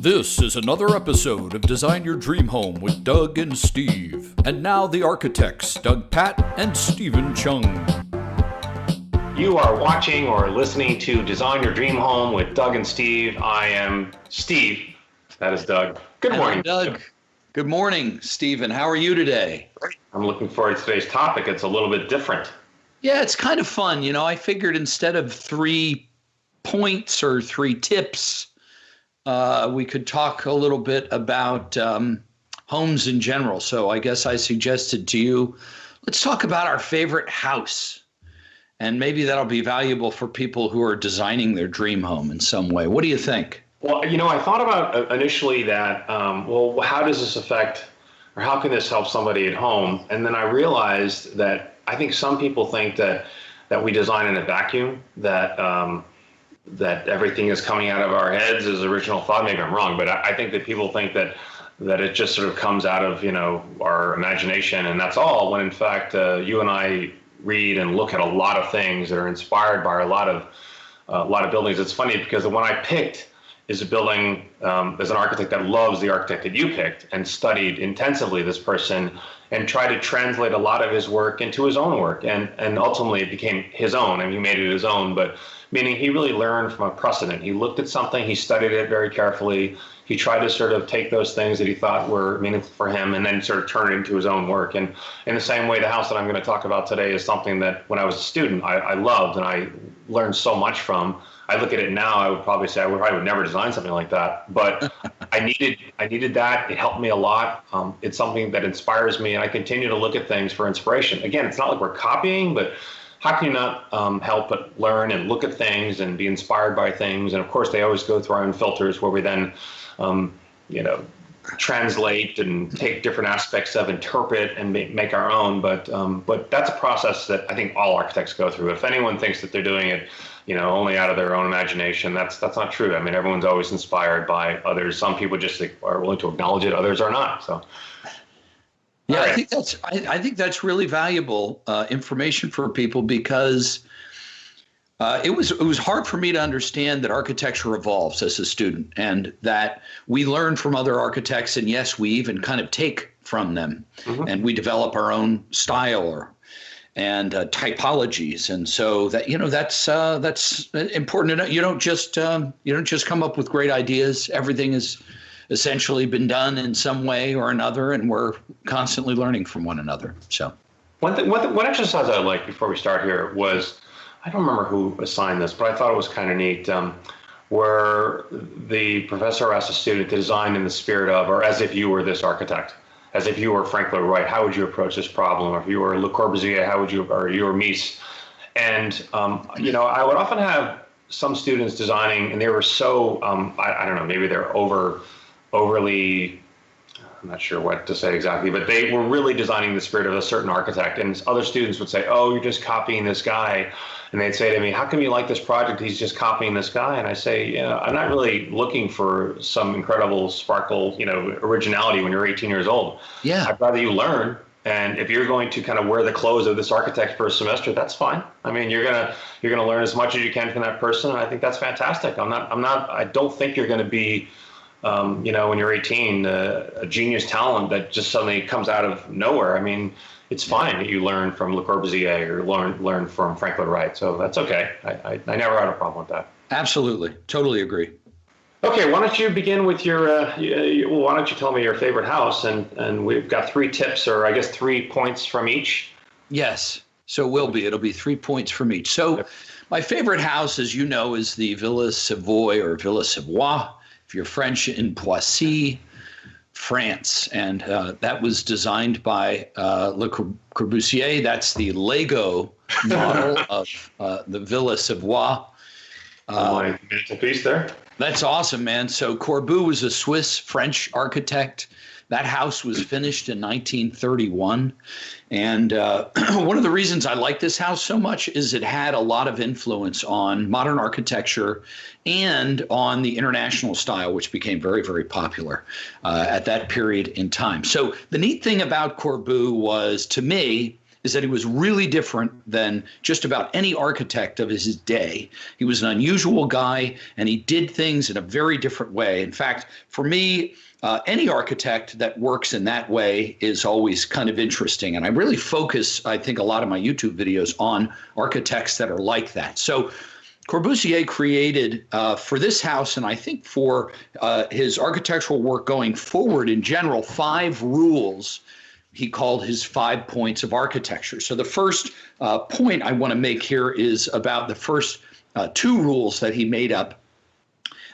This is another episode of Design Your Dream Home with Doug and Steve. And now the architects, Doug Patt and Stephen Chung. You are watching or listening to Design Your Dream Home with Doug and Steve. I am Steve. That is Doug. Good morning, Doug. Good morning, Stephen. How are you today? I'm looking forward to today's topic. It's a little bit different. Yeah, it's kind of fun. You know, I figured instead of 3 points or 3 tips, we could talk a little bit about homes in general. So I guess I suggested to you, let's talk about our favorite house. And maybe that'll be valuable for people who are designing their dream home in some way. What do you think? Well, you know, I thought about initially that, well, how does this affect, or how can this help somebody at home? And then I realized that I think some people think that we design in a vacuum, that everything is coming out of our heads as original thought. Maybe I'm wrong, but I think that people think that it just sort of comes out of, you know, our imagination and that's all, when in fact, you and I read and look at a lot of things that are inspired by a lot of buildings. It's funny because the one I picked is a building, as an architect that loves the architect that you picked and studied intensively this person and tried to translate a lot of his work into his own work. And ultimately it became his own. I mean, he made it his own, but meaning he really learned from a precedent. He looked at something, he studied it very carefully. He tried to sort of take those things that he thought were meaningful for him and then sort of turn it into his own work. And in the same way, the house that I'm going to talk about today is something that when I was a student, I loved and I learned so much from. I look at it now, I would probably say I would never design something like that. But I needed that. It helped me a lot. It's something that inspires me, and I continue to look at things for inspiration. Again, it's not like we're copying, but how can you not help but learn and look at things and be inspired by things? And of course, they always go through our own filters where we then, translate and take different aspects of, interpret and make our own. But that's a process that I think all architects go through. If anyone thinks that they're doing it, you know, only out of their own imagination, that's not true. I mean, everyone's always inspired by others. Some people just are willing to acknowledge it, others are not. So. Yeah, right. I think that's really valuable information for people because it was hard for me to understand that architecture evolves as a student and that we learn from other architects, and yes, we even kind of take from them, and we develop our own style and typologies, and so that that's important. You don't just come up with great ideas. Everything is essentially been done in some way or another, and we're constantly learning from one another. So one exercise I liked before we start here was, I don't remember who assigned this, but I thought it was kind of neat, where the professor asked a student to design in the spirit of, or as if you were this architect, as if you were Frank Lloyd Wright, how would you approach this problem? Or if you were Le Corbusier, how would you, or you were Mies? And, I would often have some students designing, and they were so, I don't know, maybe they're overly, I'm not sure what to say exactly, but they were really designing the spirit of a certain architect. And other students would say, oh, you're just copying this guy. And they'd say to me, how come you like this project? He's just copying this guy. And I say, yeah, I'm not really looking for some incredible sparkle, originality when you're 18 years old. Yeah. I'd rather you learn. And if you're going to kind of wear the clothes of this architect for a semester, that's fine. I mean, you're gonna learn as much as you can from that person. And I think that's fantastic. I don't think you're going to be, when you're 18, a genius talent that just suddenly comes out of nowhere. I mean, it's fine that you learn from Le Corbusier or learn from Frank Lloyd Wright. So that's okay. I never had a problem with that. Absolutely. Totally agree. Okay, why don't you begin with why don't you tell me your favorite house? And we've got 3 tips, or I guess 3 points from each. Yes. So it'll be 3 points from each. So my favorite house, as you know, is the Villa Savoye or Villa Savoye, if you're French, in Poissy, France. And that was designed by Le Corbusier. That's the Lego model of the Villa Savoye. My mantelpiece there. That's awesome, man. So Corbu was a Swiss-French architect. That house was finished in 1931. And one of the reasons I like this house so much is it had a lot of influence on modern architecture and on the international style, which became very, very popular at that period in time. So the neat thing about Corbu was, to me, is that he was really different than just about any architect of his day. He was an unusual guy, and he did things in a very different way. In fact, for me, any architect that works in that way is always kind of interesting. And I really focus, I think, a lot of my YouTube videos on architects that are like that. So Corbusier created for this house, and I think for his architectural work going forward in general, 5 rules he called his 5 points of architecture. So the first point I want to make here is about the first 2 rules that he made up.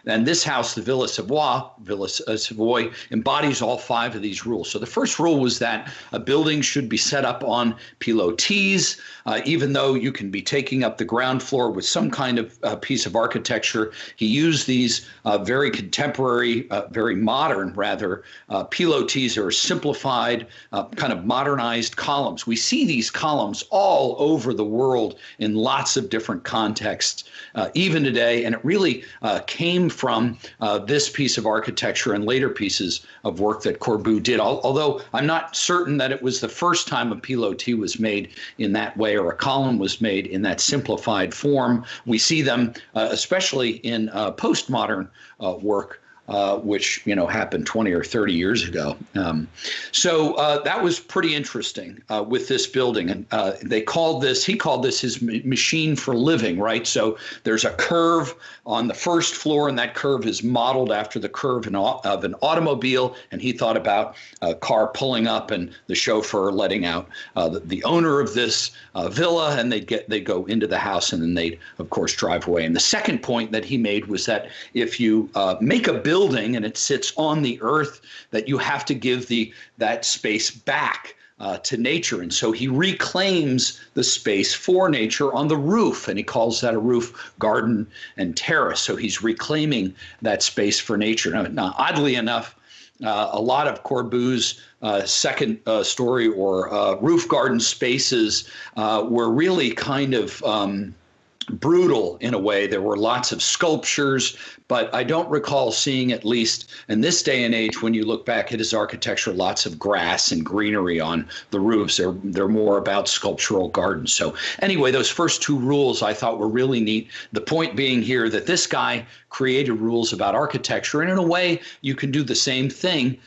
And this house, the Villa Savoye, embodies all 5 of these rules. So the first rule was that a building should be set up on pilotis, even though you can be taking up the ground floor with some kind of piece of architecture. He used these very contemporary, very modern, rather, pilotis, or simplified, kind of modernized columns. We see these columns all over the world in lots of different contexts, even today, and it really came from this piece of architecture and later pieces of work that Corbu did, although I'm not certain that it was the first time a pilotis was made in that way or a column was made in that simplified form. We see them especially in postmodern work, which happened 20 or 30 years ago. So that was pretty interesting with this building, and he called this his machine for living, right? So there's a curve on the first floor, and that curve is modeled after the curve of an automobile, and he thought about a car pulling up and the chauffeur letting out the owner of this villa, and they go into the house, and then they'd of course drive away. And the second point that he made was that if you make a building and it sits on the earth, that you have to give that space back to nature. And so he reclaims the space for nature on the roof, and he calls that a roof garden and terrace. So he's reclaiming that space for nature. Now oddly enough, a lot of Corbu's second story or roof garden spaces were really kind of brutal in a way. There were lots of sculptures, but I don't recall seeing, at least in this day and age, when you look back at his architecture, lots of grass and greenery on the roofs. They're more about sculptural gardens. So anyway, those first 2 rules I thought were really neat. The point being here that this guy created rules about architecture, and in a way, you can do the same thing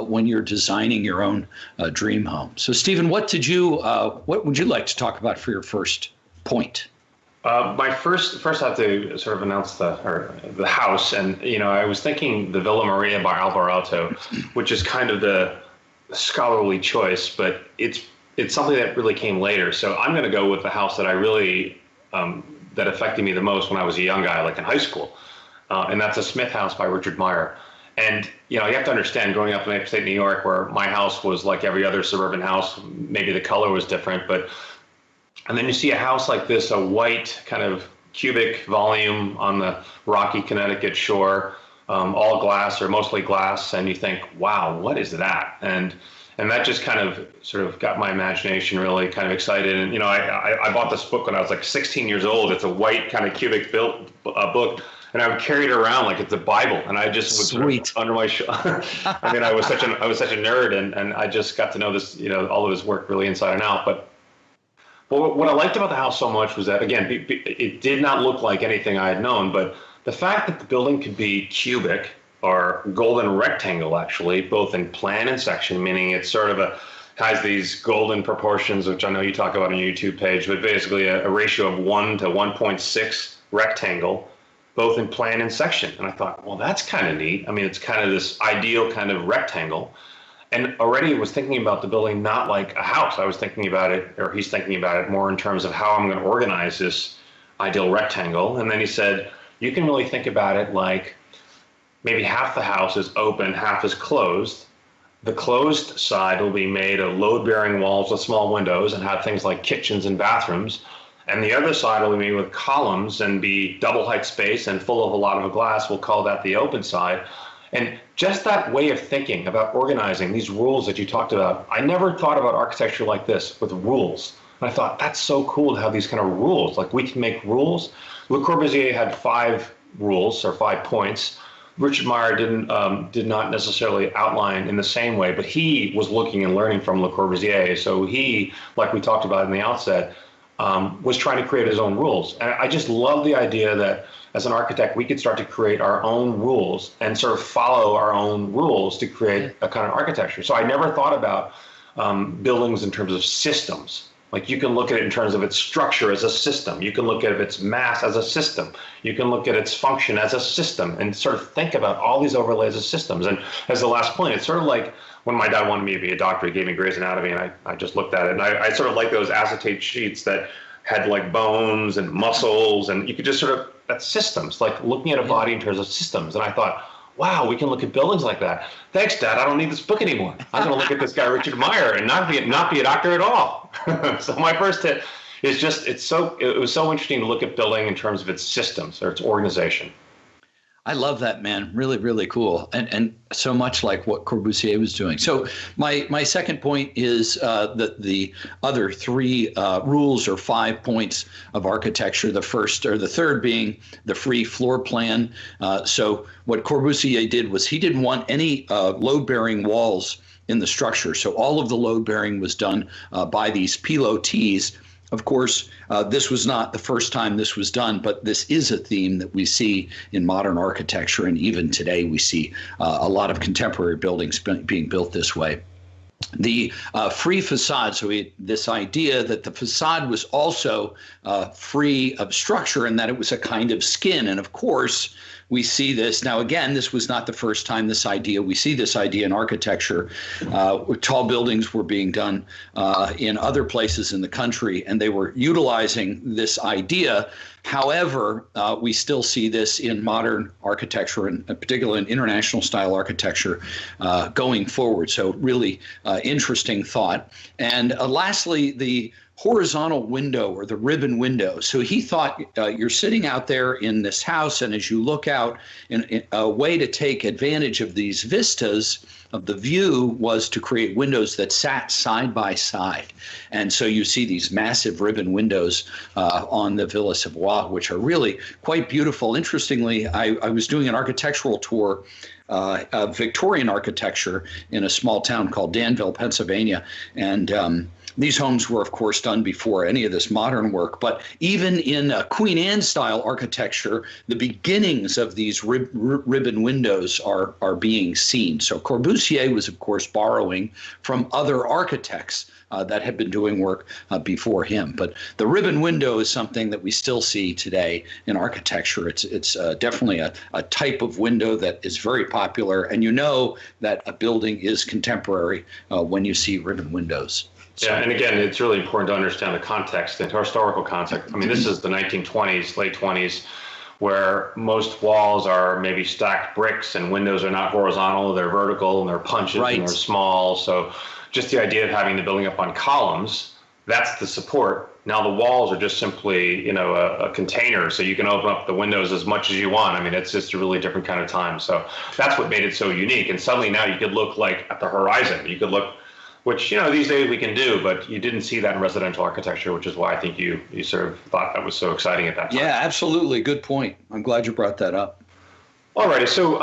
when you're designing your own dream home. So Stephen, what would you like to talk about for your first point? My first I have to sort of announce the house, and I was thinking the Villa Maria by Alvarado, which is kind of the scholarly choice, but it's something that really came later. So I'm going to go with the house that I really that affected me the most when I was a young guy, like in high school, and that's a Smith house by Richard Meier. And you have to understand, growing up in upstate New York, where my house was like every other suburban house, maybe the color was different, and then you see a house like this, a white kind of cubic volume on the rocky Connecticut shore, all glass or mostly glass, and you think, wow, what is that? And that just kind of sort of got my imagination really kind of excited. And I bought this book when I was like 16 years old. It's a white kind of cubic built book, and I would carry it around like it's a Bible, and I just would Sweet. Sort of under my I mean, I was such a nerd, and I just got to know this, all of his work really inside and out. But what I liked about the house so much was that, again, it did not look like anything I had known, but the fact that the building could be cubic or golden rectangle, actually, both in plan and section, meaning it's sort of has these golden proportions, which I know you talk about on your YouTube page, but basically a ratio of 1 to 1.6 rectangle, both in plan and section. And I thought, well, that's kind of neat. I mean, it's kind of this ideal kind of rectangle. And already was thinking about the building not like a house. I was thinking about it, or he's thinking about it more in terms of how I'm going to organize this ideal rectangle. And then he said, you can really think about it like maybe half the house is open, half is closed. The closed side will be made of load-bearing walls with small windows and have things like kitchens and bathrooms. And the other side will be made with columns and be double height space and full of a lot of glass. We'll call that the open side. And just that way of thinking about organizing these rules that you talked about, I never thought about architecture like this, with rules. And I thought, that's so cool to have these kind of rules. Like, we can make rules. Le Corbusier had 5 rules, or 5 points. Richard Meier did not necessarily outline in the same way, but he was looking and learning from Le Corbusier. So he, like we talked about in the outset, was trying to create his own rules. And I just love the idea that as an architect, we could start to create our own rules and sort of follow our own rules to create a kind of architecture. So I never thought about buildings in terms of systems. Like you can look at it in terms of its structure as a system. You can look at its mass as a system. You can look at its function as a system and sort of think about all these overlays of systems. And as the last point, it's sort of like when my dad wanted me to be a doctor, he gave me Grey's Anatomy, and I just looked at it. And I sort of like those acetate sheets that had like bones and muscles, and you could just sort of, that's systems, like looking at a body in terms of systems. And I thought, wow, we can look at buildings like that. Thanks, Dad. I don't need this book anymore. I'm going to look at this guy, Richard Meier, and not be a doctor at all. So my first tip is just, it was so interesting to look at building in terms of its systems or its organization. I love that, man. Really, really cool. And so much like what Corbusier was doing. So my second point is the other three rules or 5 points of architecture. The first or the third being the free floor plan. So what Corbusier did was he didn't want any load-bearing walls in the structure. So all of the load bearing was done by these pilotis. Of course, this was not the first time this was done, but this is a theme that we see in modern architecture. And even today, we see a lot of contemporary buildings being built this way. The free facade, so this idea that the facade was also free of structure and that it was a kind of skin. And of course, we see this. Now, again, this was not the first time we see this idea in architecture. Tall buildings were being done in other places in the country, and they were utilizing this idea. However, we still see this in modern architecture, and particularly in international style architecture, going forward. So really interesting thought. And lastly, the horizontal window or the ribbon window. So he thought you're sitting out there in this house, and as you look out, in a way to take advantage of these vistas of the view was to create windows that sat side by side. And so you see these massive ribbon windows on the Villa Savoye, which are really quite beautiful. Interestingly, I was doing an architectural tour of Victorian architecture in a small town called Danville, Pennsylvania. And these homes were, of course, done before any of this modern work. But even in Queen Anne style architecture, the beginnings of these ribbon windows are being seen. So Corbusier was, of course, borrowing from other architects that had been doing work before him. But the ribbon window is something that we still see today in architecture. It's definitely a type of window that is very popular. And you know that a building is contemporary when you see ribbon windows. Yeah, and again, it's really important to understand the context, the historical context. I mean, this is the 1920s, late 20s, where most walls are maybe stacked bricks and windows are not horizontal, they're vertical and they're punches and they're small. So just the idea of having the building up on columns, that's the support. Now the walls are just simply, a container, so you can open up the windows as much as you want. I mean, it's just a really different kind of time. So that's what made it so unique. And suddenly now you could look like at the horizon. You could look, which, these days we can do, but you didn't see that in residential architecture, which is why I think you sort of thought that was so exciting at that time. Yeah, absolutely. Good point. I'm glad you brought that up. All righty. So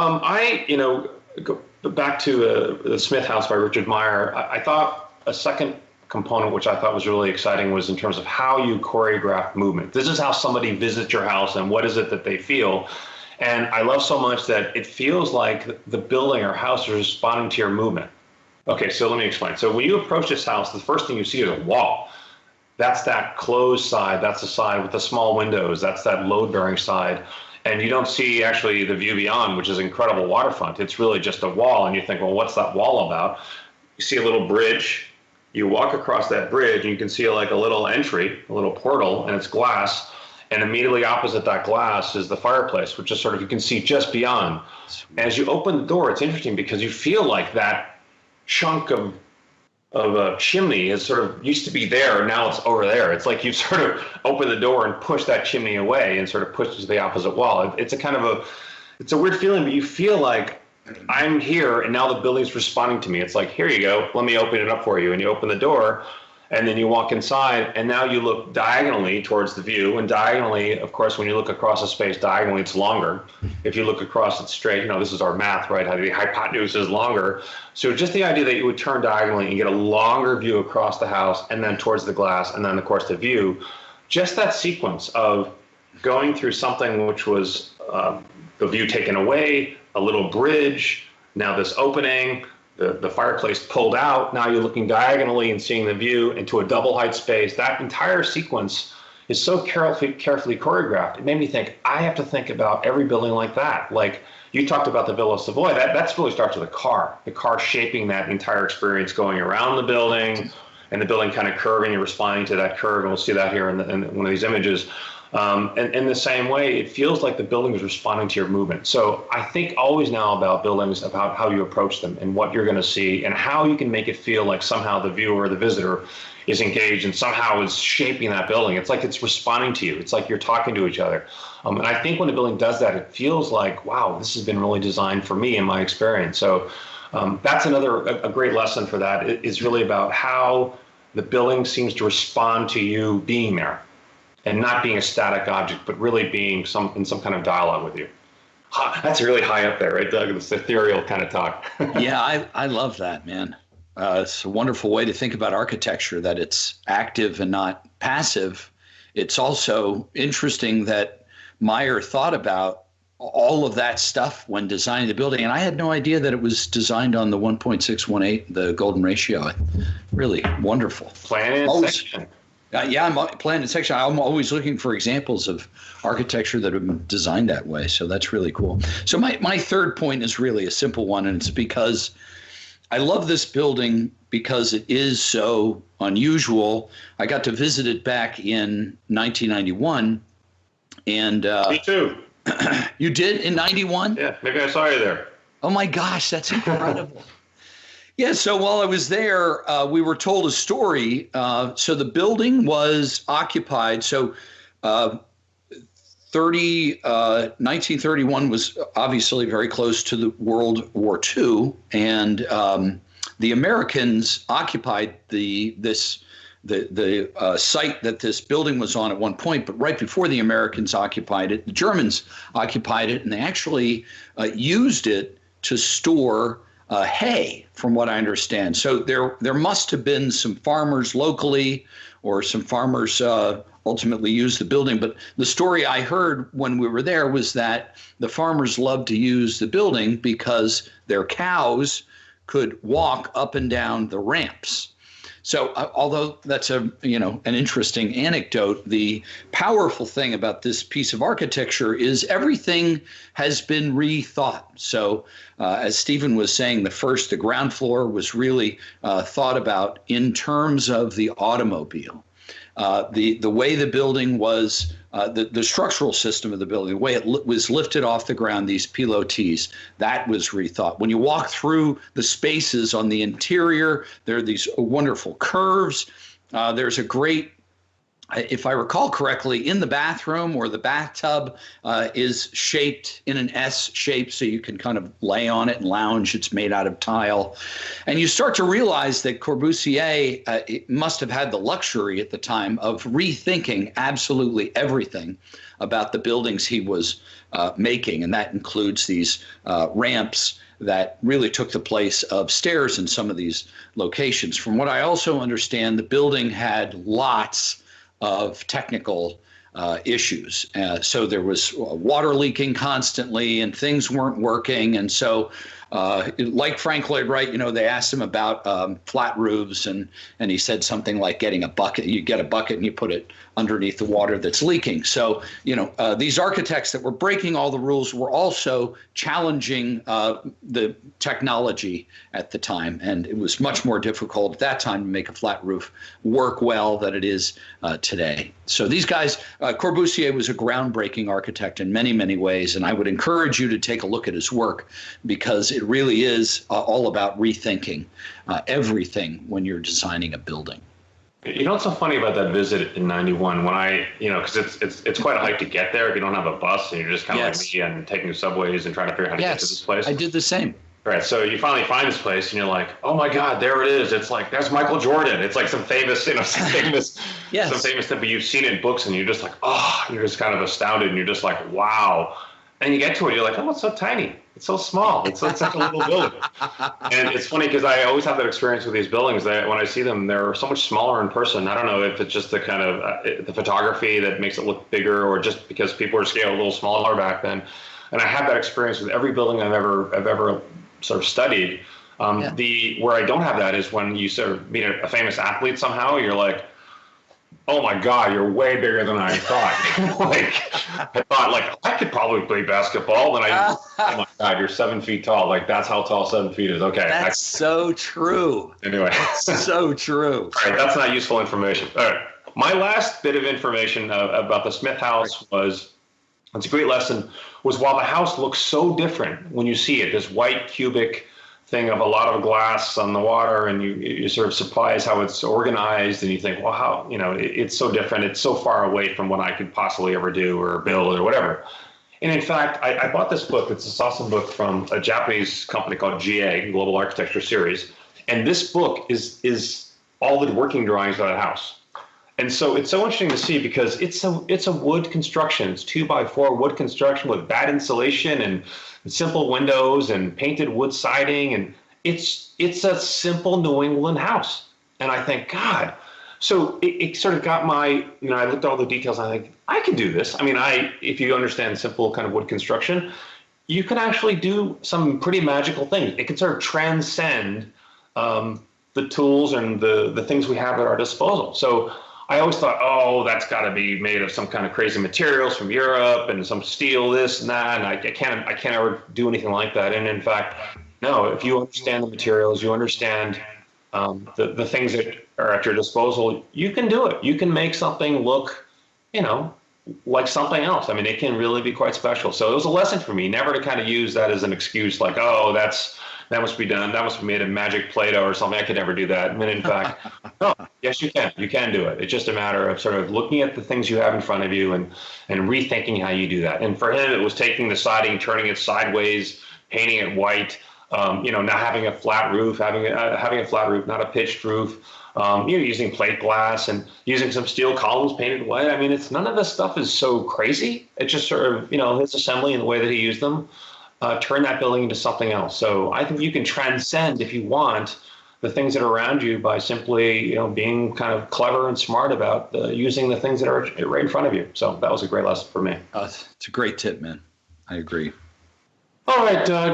go back to the Smith House by Richard Meier. I thought a second component, which I thought was really exciting, was in terms of how you choreograph movement. This is how somebody visits your house and what is it that they feel. And I love so much that it feels like the building or house is responding to your movement. Okay, so let me explain. So when you approach this house, the first thing you see is a wall. That's that closed side. That's the side with the small windows. That's that load-bearing side. And you don't see actually the view beyond, which is incredible waterfront. It's really just a wall. And you think, well, what's that wall about? You see a little bridge. You walk across that bridge and you can see like a little entry, a little portal, and it's glass. And immediately opposite that glass is the fireplace, which is sort of, you can see just beyond. And as you open the door, it's interesting because you feel like that chunk of a chimney is sort of used to be there, now it's over there. It's like you sort of open the door and push that chimney away and sort of push to the opposite wall. It's a kind of it's a weird feeling, but you feel like I'm here and now the building's responding to me. It's like, here you go, let me open it up for you. And you open the door And then you walk inside, and now you look diagonally towards the view. And diagonally, of course, when you look across a space diagonally, it's longer. If you look across it straight, this is our math, right? How the hypotenuse is longer. So just the idea that you would turn diagonally and get a longer view across the house, and then towards the glass, and then, of course, the view. Just that sequence of going through something which was the view taken away, a little bridge, now this opening, the fireplace pulled out, now you're looking diagonally and seeing the view into a double height space. That entire sequence is so carefully choreographed. It made me think, I have to think about every building like that. Like you talked about the Villa Savoye, that really starts with the car shaping that entire experience, going around the building and the building kind of curving and responding to that curve. And we'll see that here in one of these images. And in the same way, it feels like the building is responding to your movement. So I think always now about buildings, about how you approach them and what you're going to see and how you can make it feel like somehow the viewer or the visitor is engaged and somehow is shaping that building. It's like it's responding to you. It's like you're talking to each other. And I think when a building does that, it feels like, wow, this has been really designed for me in my experience. So that's a great lesson for that. It is really about how the building seems to respond to you being there. And not being a static object, but really being in some kind of dialogue with you. That's really high up there, right, Doug? This ethereal kind of talk. Yeah, I love that, man. It's a wonderful way to think about architecture, that it's active and not passive. It's also interesting that Meier thought about all of that stuff when designing the building. And I had no idea that it was designed on the 1.618, the golden ratio. Really wonderful. Plan and section. Yeah, I'm plan and section. I'm always looking for examples of architecture that have been designed that way. So that's really cool. So my third point is really a simple one, and it's because I love this building because it is so unusual. I got to visit it back in 1991. And me too. You did in 91? Yeah, maybe I saw you there. Oh my gosh, that's incredible. Yeah, so while I was there, we were told a story. So the building was occupied. So 1931 was obviously very close to the World War II, and the Americans occupied the site that this building was on at one point. But right before the Americans occupied it, the Germans occupied it, and they actually used it to store hay, from what I understand. So there must have been some farmers locally, or some farmers ultimately used the building. But the story I heard when we were there was that the farmers loved to use the building because their cows could walk up and down the ramps. So although that's an interesting anecdote, the powerful thing about this piece of architecture is everything has been rethought. So as Stephen was saying, the ground floor was really thought about in terms of the automobile. The way the building was, the structural system of the building, the way it was lifted off the ground, these pilotis, that was rethought. When you walk through the spaces on the interior, there are these wonderful curves. There's a great, if I recall correctly, in the bathroom, or the bathtub is shaped in an S shape, so you can kind of lay on it and lounge. It's made out of tile. And you start to realize that Corbusier must have had the luxury at the time of rethinking absolutely everything about the buildings he was making. And that includes these ramps that really took the place of stairs in some of these locations. From what I also understand, the building had lots of technical issues. So there was water leaking constantly, and things weren't working. And so like Frank Lloyd Wright, they asked him about flat roofs, and he said something like getting a bucket. You get a bucket and you put it underneath the water that's leaking. So, these architects that were breaking all the rules were also challenging the technology at the time. And it was much more difficult at that time to make a flat roof work well than it is today. So these guys, Corbusier was a groundbreaking architect in many, many ways. And I would encourage you to take a look at his work, because it really is all about rethinking everything when you're designing a building. What's so funny about that visit in 91, when because it's quite a hike to get there if you don't have a bus and you're just kind of like me and taking subways and trying to figure out how to get to this place. I did the same. Right. So you finally find this place and you're like, oh my God, there it is. It's like, there's Michael Jordan. It's like some famous, Yes. some famous thing, but you've seen it in books and you're just like, oh, you're just kind of astounded and you're just like, wow. And you get to it, you're like, oh, it's so tiny. It's so small. It's such a little building. And it's funny because I always have that experience with these buildings that when I see them, they're so much smaller in person. I don't know if it's just the kind of the photography that makes it look bigger or just because people are scaled a little smaller back then. And I have that experience with every building I've ever sort of studied. Where I don't have that is when you sort of meet a famous athlete somehow, you're like, oh my God, you're way bigger than I thought. I thought I could probably play basketball. And oh my God, you're 7 feet tall. Like that's how tall 7 feet is. Okay. That's so true. Anyway. That's so true. All right. That's not useful information. All right. My last bit of information about the Smith house it's a great lesson, was while the house looks so different when you see it, this white cubic thing of a lot of glass on the water, and you're sort of surprised how it's organized, and you think, well, how, it's so different. It's so far away from what I could possibly ever do or build or whatever. And in fact, I bought this book. It's this awesome book from a Japanese company called GA, Global Architecture Series. And this book is all the working drawings of that house. And so it's so interesting to see because it's a wood construction. It's 2x4 wood construction with bad insulation and simple windows and painted wood siding. And it's a simple New England house. And I think, God, so it sort of got I looked at all the details and I think, I can do this. I mean, if you understand simple kind of wood construction, you can actually do some pretty magical things. It can sort of transcend the tools and the things we have at our disposal. So I always thought, oh, that's got to be made of some kind of crazy materials from Europe and some steel, this and that, and I can't ever do anything like that. And in fact, no, if you understand the materials, you understand the things that are at your disposal, you can do it. You can make something look, like something else. I mean, it can really be quite special. So it was a lesson for me, never to kind of use that as an excuse, like, oh, that must be done. That must be made of magic Play-Doh or something. I could never do that. I mean, in fact, no, yes, you can. You can do it. It's just a matter of sort of looking at the things you have in front of you and rethinking how you do that. And for him, it was taking the siding, turning it sideways, painting it white, not having a flat roof, having a flat roof, not a pitched roof, using plate glass and using some steel columns painted white. I mean, none of this stuff is so crazy. It's just sort of, his assembly and the way that he used them. Turn that building into something else. So I think you can transcend, if you want, the things that are around you by simply, being kind of clever and smart about using the things that are right in front of you. So that was a great lesson for me. It's a great tip, man. I agree. All right, Doug.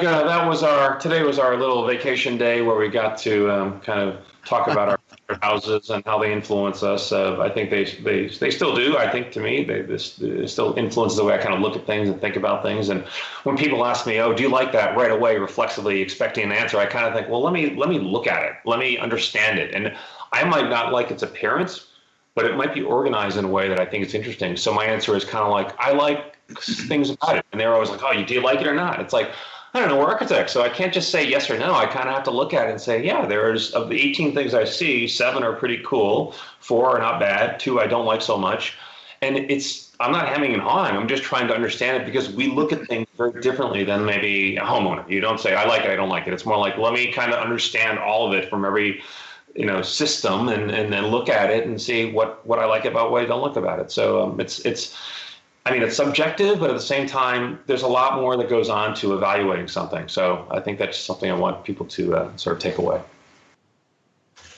Today was our little vacation day where we got to kind of talk about our houses and how they influence us. I think they still do. I think to me, this still influences the way I kind of look at things and think about things. And when people ask me, "Oh, do you like that?" right away, reflexively expecting an answer, I kind of think, well, let me look at it. Let me understand it. And I might not like its appearance, but it might be organized in a way that I think it's interesting. So my answer is kind of like, I like things about it. And they're always like, "Oh, do you like it or not?" It's like, I don't know, we're architects, so I can't just say yes or no. I kind of have to look at it and say, yeah, of the 18 things I see, 7 are pretty cool, 4 are not bad, 2 I don't like so much. And I'm not hemming and hawing, I'm just trying to understand it because we look at things very differently than maybe a homeowner. You don't say, I like it, I don't like it. It's more like, let me kind of understand all of it from every system and then look at it and see what I like about what I don't like about it. So it's subjective, but at the same time, there's a lot more that goes on to evaluating something. So I think that's something I want people to sort of take away.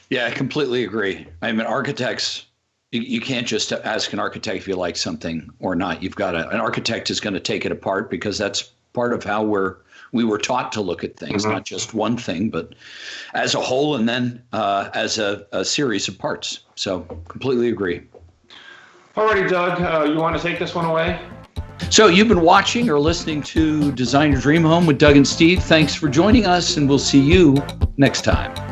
Yeah, I completely agree. I mean, architects, you can't just ask an architect if you like something or not. An architect is going to take it apart because that's part of how we were taught to look at things, not just one thing, but as a whole and then as a series of parts. So completely agree. Alrighty, Doug, you want to take this one away? So you've been watching or listening to Design Your Dream Home with Doug and Steve. Thanks for joining us, and we'll see you next time.